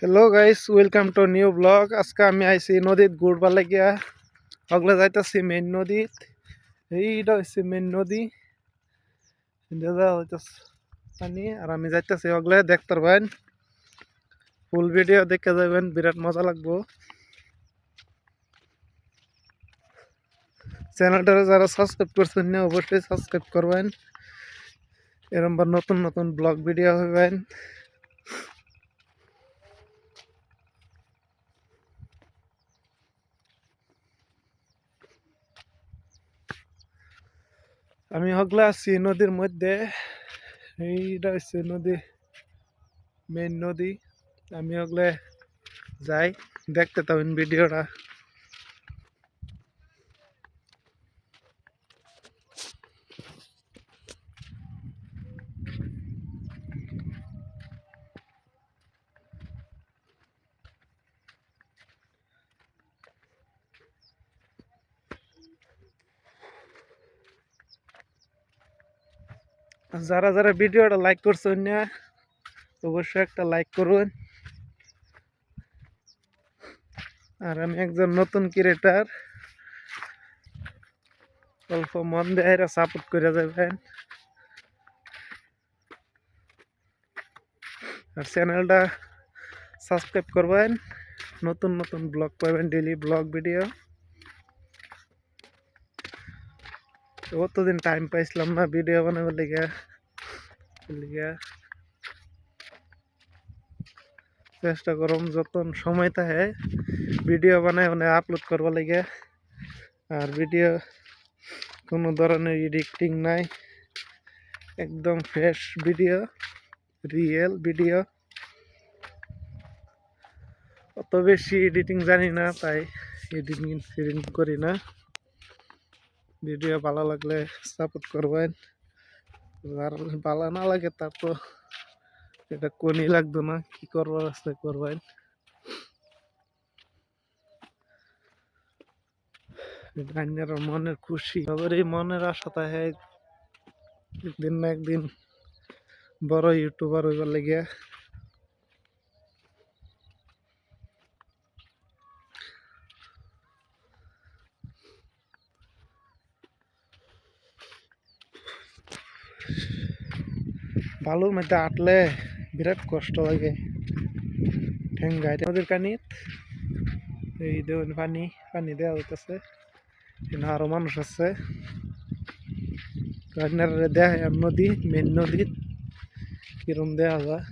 Hello guys, welcome to new blog. আজকে আমি আইছি নদীত ঘুরবার লাগিয়া। ওগুলা যাইতাছি মেইন নদীত। এইটা হচ্ছে মেইন নদী। দাদা হইতাছে পানি আর আমি যাইতাছি ওগুলা দেখতে পারবেন। ফুল ভিডিও দেখে যাবেন, বিরাট মজা লাগবো। চ্যানেলটা যারা সাবস্ক্রাইব করছেন না অবশ্যই সাবস্ক্রাইব করবেন। এরকম নতুন নতুন ব্লগ ভিডিও হবেন। আমি হগলা আছি নদীর মধ্যে। এইটা হচ্ছে নদী, মেইন নদী। আমি হগলে যাই, দেখতে পাবেন ভিডিওটা। যারা যারা ভিডিওটা লাইক করছেন না অবশ্যই একটা লাইক করুন। আর আমি একজন নতুন ক্রিয়েটার, অল্প মন দিয়ে সাপোর্ট করে যাবেন। আর চ্যানেলটা সাবস্ক্রাইব করবেন, নতুন নতুন ব্লগ পাবেন, ডেইলি ব্লগ ভিডিও। অতদিন টাইম পাইছিলাম না ভিডিও বানাবার লিগে চেষ্টা করম যতন সময় থাকে ভিডিও বানায় মানে আপলোড করবার লাগে। আর ভিডিও কোনো ধরনের এডিটিং নাই, একদম ফ্রেশ ভিডিও, রিয়েল ভিডিও। অত বেশি এডিটিং জানি না, তাই এডিটিং করি না। ভিডিও ভালো লাগলে সাপোর্ট করবেন, আর ভালো না লাগে তার তো এটা কোনই লাগতো না, কি করবার আছে করবেন। গান্যের মনের খুশি সবারই মনের আশা থাকে একদিন না একদিন বড় ইউটিউবার হইবার লাগিয়া। বালুর মধ্যে আটলে বিরাট কষ্ট লাগে, ঠেঙ্গায় নদীর কানিত। এই দেখুন পানি পানি দেওয়া হইতেছে, আরো মানুষ আছে। দেয় নদী, মেন নদী কিরম দেওয়া যায়।